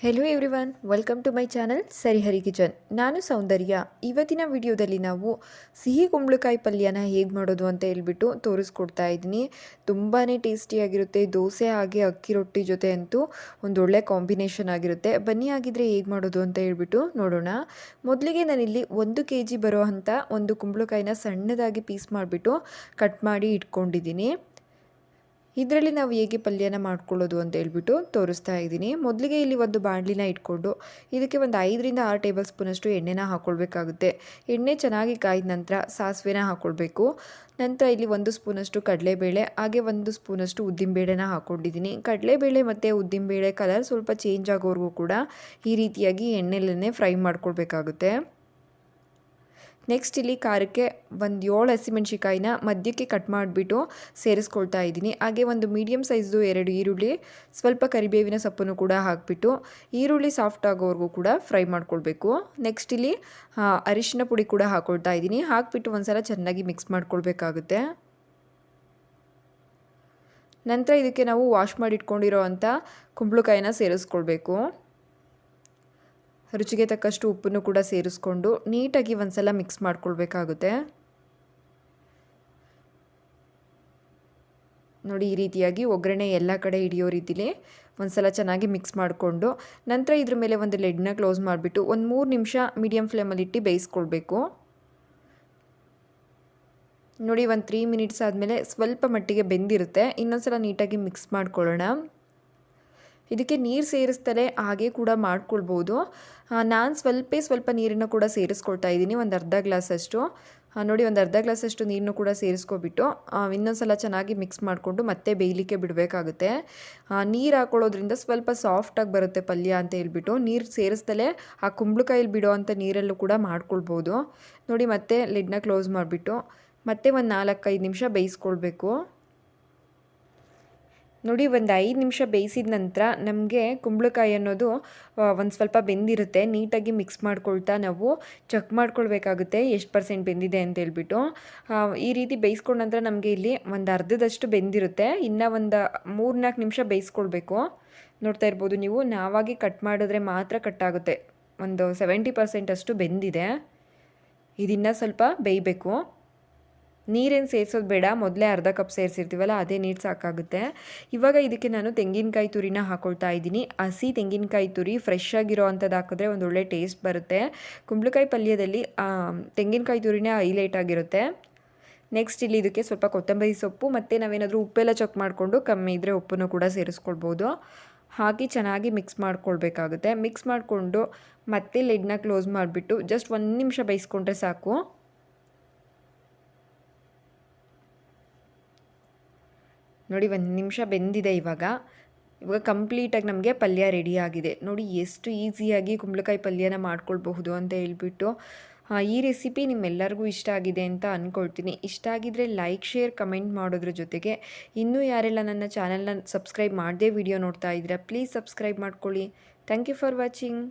Hello everyone, welcome to my channel Sarihari kitchen. ನಾನು ಸೌಂದರ್ಯ. ಇವತ್ತಿನ ವಿಡಿಯೋದಲ್ಲಿ ನಾವು ಸಿಹಿ ಕುಂಬಳಕಾಯಿ ಪಲ್ಯನ ಹೇಗೆ ಮಾಡೋದು ಅಂತ ಹೇಳ್ಬಿಟ್ಟು ತೋರಿಸ್ಕೊಡ್ತಾ ಇದ್ದೀನಿ. ತುಂಬಾ ಟೇಸ್ಟಿಯಾಗಿರುತ್ತೆ. ದೋಸೆ ಹಾಗೆ ಅಕ್ಕಿ ರೊಟ್ಟಿ ಜೊತೆ ಅಂತೂ ಒಂದೊಳ್ಳೆ ಕಾಂಬಿನೇಷನ್ ಆಗಿರುತ್ತೆ. ಬನ್ನಿ ಆಗಿದ್ರೆ ಹೇಗೆ ಮಾಡೋದು ಅಂತ ಹೇಳ್ಬಿಟ್ಟು ನೋಡೋಣ. ಮೊದಲಿಗೆ ನಾನಿಲ್ಲಿ 1 kg ಬರೋ ಅಂಥ ಒಂದು ಕುಂಬಳಕಾಯಿನ ಸಣ್ಣದಾಗಿ ಪೀಸ್ ಮಾಡಿಬಿಟ್ಟು ಕಟ್ ಮಾಡಿ ಇಟ್ಕೊಂಡಿದ್ದೀನಿ. ಇದರಲ್ಲಿ ನಾವು ಹೇಗೆ ಪಲ್ಯನ ಮಾಡ್ಕೊಳ್ಳೋದು ಅಂತ ಹೇಳ್ಬಿಟ್ಟು ತೋರಿಸ್ತಾ ಇದ್ದೀನಿ. ಮೊದಲಿಗೆ ಇಲ್ಲಿ ಒಂದು ಬಾಣಲಿನ ಇಟ್ಕೊಂಡು ಇದಕ್ಕೆ ಒಂದು 5ರಿಂದ 6 ಟೇಬಲ್ ಸ್ಪೂನಷ್ಟು ಎಣ್ಣೆನ ಹಾಕ್ಕೊಳ್ಬೇಕಾಗುತ್ತೆ. ಎಣ್ಣೆ ಚೆನ್ನಾಗಿ ಕಾಯ್ದ ನಂತರ ಸಾಸಿವೆನ ಹಾಕ್ಕೊಳ್ಬೇಕು. ನಂತರ ಇಲ್ಲಿ 1 ಸ್ಪೂನಷ್ಟು ಕಡಲೆಬೇಳೆ ಹಾಗೆ 1 ಸ್ಪೂನಷ್ಟು ಉದ್ದಿನಬೇಳೆನ ಹಾಕ್ಕೊಂಡಿದ್ದೀನಿ. ಕಡಲೆಬೇಳೆ ಮತ್ತು ಉದ್ದಿನಬೇಳೆ ಕಲರ್ ಸ್ವಲ್ಪ ಚೇಂಜ್ ಆಗೋವರೆಗೂ ಕೂಡ ಈ ರೀತಿಯಾಗಿ ಎಣ್ಣೆಲೇ ಫ್ರೈ ಮಾಡ್ಕೊಳ್ಬೇಕಾಗುತ್ತೆ. ನೆಕ್ಸ್ಟ್ ಇಲ್ಲಿ ಖಾರಕ್ಕೆ ಒಂದು 7 ಹಸಿಮೆಣ್ಸಿಕಾಯಿನ ಮಧ್ಯಕ್ಕೆ ಕಟ್ ಮಾಡಿಬಿಟ್ಟು ಸೇರಿಸ್ಕೊಳ್ತಾ ಇದ್ದೀನಿ. ಹಾಗೆ ಒಂದು ಮೀಡಿಯಮ್ ಸೈಜ್ದು 2 ಈರುಳ್ಳಿ, ಸ್ವಲ್ಪ ಕರಿಬೇವಿನ ಸೊಪ್ಪನ್ನು ಕೂಡ ಹಾಕಿಬಿಟ್ಟು ಈರುಳ್ಳಿ ಸಾಫ್ಟ್ ಆಗೋವರೆಗೂ ಕೂಡ ಫ್ರೈ ಮಾಡ್ಕೊಳ್ಬೇಕು. ನೆಕ್ಸ್ಟ್ ಇಲ್ಲಿ ಅರಿಶಿನ ಪುಡಿ ಕೂಡ ಹಾಕ್ಕೊಳ್ತಾ ಇದ್ದೀನಿ. ಹಾಕಿಬಿಟ್ಟು ಒಂದ್ಸಲ ಚೆನ್ನಾಗಿ ಮಿಕ್ಸ್ ಮಾಡ್ಕೊಳ್ಬೇಕಾಗುತ್ತೆ. ನಂತರ ಇದಕ್ಕೆ ನಾವು ವಾಶ್ ಮಾಡಿ ಇಟ್ಕೊಂಡಿರೋ ಅಂಥ ಕುಂಬಳಕಾಯಿನ ಸೇರಿಸ್ಕೊಳ್ಬೇಕು. ರುಚಿಗೆ ತಕ್ಕಷ್ಟು ಉಪ್ಪನ್ನು ಕೂಡ ಸೇರಿಸ್ಕೊಂಡು ನೀಟಾಗಿ ಒಂದ್ಸಲ ಮಿಕ್ಸ್ ಮಾಡ್ಕೊಳ್ಬೇಕಾಗುತ್ತೆ. ನೋಡಿ, ಈ ರೀತಿಯಾಗಿ ಒಗ್ಗರಣೆ ಎಲ್ಲ ಕಡೆ ಹಿಡಿಯೋ ರೀತಿಲಿ ಒಂದ್ಸಲ ಚೆನ್ನಾಗಿ ಮಿಕ್ಸ್ ಮಾಡಿಕೊಂಡು ನಂತರ ಇದ್ರ ಮೇಲೆ ಒಂದು ಲಿಡ್ನ ಕ್ಲೋಸ್ ಮಾಡಿಬಿಟ್ಟು ಒಂದು 3 ನಿಮಿಷ ಮೀಡಿಯಮ್ ಫ್ಲೇಮಲ್ಲಿ ಇಟ್ಟು ಬೇಯಿಸ್ಕೊಳ್ಬೇಕು. ನೋಡಿ, ಒಂದು 3 ಮಿನಿಟ್ಸ್ ಆದಮೇಲೆ ಸ್ವಲ್ಪ ಮಟ್ಟಿಗೆ ಬೆಂದಿರುತ್ತೆ. ಇನ್ನೊಂದ್ಸಲ ನೀಟಾಗಿ ಮಿಕ್ಸ್ ಮಾಡ್ಕೊಳ್ಳೋಣ. ಇದಕ್ಕೆ ನೀರು ಸೇರಿಸ್ತಲೇ ಹಾಗೆ ಕೂಡ ಮಾಡ್ಕೊಳ್ಬೋದು. ನಾನು ಸ್ವಲ್ಪ ನೀರನ್ನು ಕೂಡ ಸೇರಿಸ್ಕೊಳ್ತಾ ಇದ್ದೀನಿ, ಒಂದು ಅರ್ಧ ಗ್ಲಾಸಷ್ಟು. ನೋಡಿ, ಒಂದು ಅರ್ಧ ಗ್ಲಾಸಷ್ಟು ನೀರನ್ನು ಕೂಡ ಸೇರಿಸ್ಕೊಬಿಟ್ಟು ಇನ್ನೊಂದು ಸಲ ಚೆನ್ನಾಗಿ ಮಿಕ್ಸ್ ಮಾಡಿಕೊಂಡು ಮತ್ತೆ ಬೇಯಲಿಕ್ಕೆ ಬಿಡಬೇಕಾಗುತ್ತೆ. ನೀರು ಹಾಕೊಳ್ಳೋದ್ರಿಂದ ಸ್ವಲ್ಪ ಸಾಫ್ಟಾಗಿ ಬರುತ್ತೆ ಪಲ್ಯ ಅಂತ ಹೇಳ್ಬಿಟ್ಟು ನೀರು ಸೇರಿಸ್ದಲೇ ಆ ಕುಂಬಳಕಾಯಲ್ಲಿ ಬಿಡೋ ಅಂಥ ನೀರಲ್ಲೂ ಕೂಡ ಮಾಡ್ಕೊಳ್ಬೋದು. ನೋಡಿ, ಮತ್ತೆ ಲಿಡ್ನ ಕ್ಲೋಸ್ ಮಾಡಿಬಿಟ್ಟು ಮತ್ತೆ ಒಂದು 4-5 ನಿಮಿಷ ಬೇಯಿಸ್ಕೊಳ್ಬೇಕು. ನೋಡಿ, ಒಂದು 5 ನಿಮಿಷ ಬೇಯಿಸಿದ ನಂತರ ನಮಗೆ ಕುಂಬಳಕಾಯಿ ಅನ್ನೋದು ಒಂದು ಸ್ವಲ್ಪ ಬೆಂದಿರುತ್ತೆ. ನೀಟಾಗಿ ಮಿಕ್ಸ್ ಮಾಡ್ಕೊಳ್ತಾ ನಾವು ಚೆಕ್ ಮಾಡ್ಕೊಳ್ಬೇಕಾಗುತ್ತೆ ಎಷ್ಟು % ಬೆಂದಿದೆ ಅಂತ ಹೇಳ್ಬಿಟ್ಟು. ಈ ರೀತಿ ಬೇಯಿಸ್ಕೊಂಡ ನಂತರ ನಮಗೆ ಇಲ್ಲಿ ಒಂದು ಅರ್ಧದಷ್ಟು ಬೆಂದಿರುತ್ತೆ. ಇನ್ನು ಒಂದು 3-4 ನಿಮಿಷ ಬೇಯಿಸ್ಕೊಳ್ಬೇಕು. ನೋಡ್ತಾ ಇರ್ಬೋದು ನೀವು, ನಾವಾಗಿ ಕಟ್ ಮಾಡಿದ್ರೆ ಮಾತ್ರ ಕಟ್ಟಾಗುತ್ತೆ. ಒಂದು 70% ಅಷ್ಟು ಬೆಂದಿದೆ. ಇದನ್ನು ಸ್ವಲ್ಪ ಬೇಯಬೇಕು. ನೀರೇನು ಸೇರಿಸೋದು ಬೇಡ, ಮೊದಲೇ ಅರ್ಧ ಕಪ್ ಸೇರಿಸಿರ್ತೀವಲ್ಲ ಅದೇ ನೀರು ಸಾಕಾಗುತ್ತೆ. ಇವಾಗ ಇದಕ್ಕೆ ನಾನು ತೆಂಗಿನಕಾಯಿ ತುರಿನ ಹಾಕ್ಕೊಳ್ತಾ ಇದ್ದೀನಿ. ಹಸಿ ತೆಂಗಿನಕಾಯಿ ತುರಿ ಫ್ರೆಶ್ ಆಗಿರೋ ಅಂಥದ್ದು ಹಾಕಿದ್ರೆ ಒಂದು ಒಳ್ಳೆ ಟೇಸ್ಟ್ ಬರುತ್ತೆ. ಕುಂಬಳಕಾಯಿ ಪಲ್ಯದಲ್ಲಿ ತೆಂಗಿನಕಾಯಿ ತುರಿನೇ ಹೈಲೈಟ್ ಆಗಿರುತ್ತೆ. ನೆಕ್ಸ್ಟ್ ಇಲ್ಲಿ ಇದಕ್ಕೆ ಸ್ವಲ್ಪ ಕೊತ್ತಂಬರಿ ಸೊಪ್ಪು ಮತ್ತು ನಾವೇನಾದರೂ ಉಪ್ಪೆಲ್ಲ ಚೆಕ್ ಮಾಡಿಕೊಂಡು ಕಮ್ಮಿ ಇದ್ದರೆ ಉಪ್ಪನ್ನು ಕೂಡ ಸೇರಿಸ್ಕೊಳ್ಬೋದು. ಹಾಕಿ ಚೆನ್ನಾಗಿ ಮಿಕ್ಸ್ ಮಾಡ್ಕೊಳ್ಬೇಕಾಗುತ್ತೆ. ಮಿಕ್ಸ್ ಮಾಡಿಕೊಂಡು ಮತ್ತೆ ಲಿಡ್ನ ಕ್ಲೋಸ್ ಮಾಡಿಬಿಟ್ಟು ಜಸ್ಟ್ 1 ನಿಮಿಷ ಬೇಯಿಸ್ಕೊಂಡ್ರೆ ಸಾಕು. ನೋಡಿ, 1 ನಿಮಿಷ ಬೆಂದಿದೆ. ಇವಾಗ ಕಂಪ್ಲೀಟಾಗಿ ನಮಗೆ ಪಲ್ಯ ರೆಡಿ ಆಗಿದೆ. ನೋಡಿ, ಎಷ್ಟು ಈಸಿಯಾಗಿ ಕುಂಬಳಕಾಯಿ ಪಲ್ಯನ ಮಾಡ್ಕೊಳ್ಬಹುದು ಅಂತ ಹೇಳ್ಬಿಟ್ಟು. ಈ ರೆಸಿಪಿ ನಿಮ್ಮೆಲ್ಲರಿಗೂ ಇಷ್ಟ ಆಗಿದೆ ಅಂತ ಅಂದ್ಕೊಳ್ತೀನಿ. ಇಷ್ಟ ಆಗಿದ್ರೆ ಲೈಕ್, ಶೇರ್, ಕಮೆಂಟ್ ಮಾಡೋದ್ರ ಜೊತೆಗೆ ಇನ್ನೂ ಯಾರೆಲ್ಲ ನನ್ನ ಚಾನಲ್ನ ಸಬ್ಸ್ಕ್ರೈಬ್ ಮಾಡದೆ ವಿಡಿಯೋ ನೋಡ್ತಾ ಇದ್ದೀರಾ ಪ್ಲೀಸ್ ಸಬ್ಸ್ಕ್ರೈಬ್ ಮಾಡ್ಕೊಳ್ಳಿ. Thank you for watching.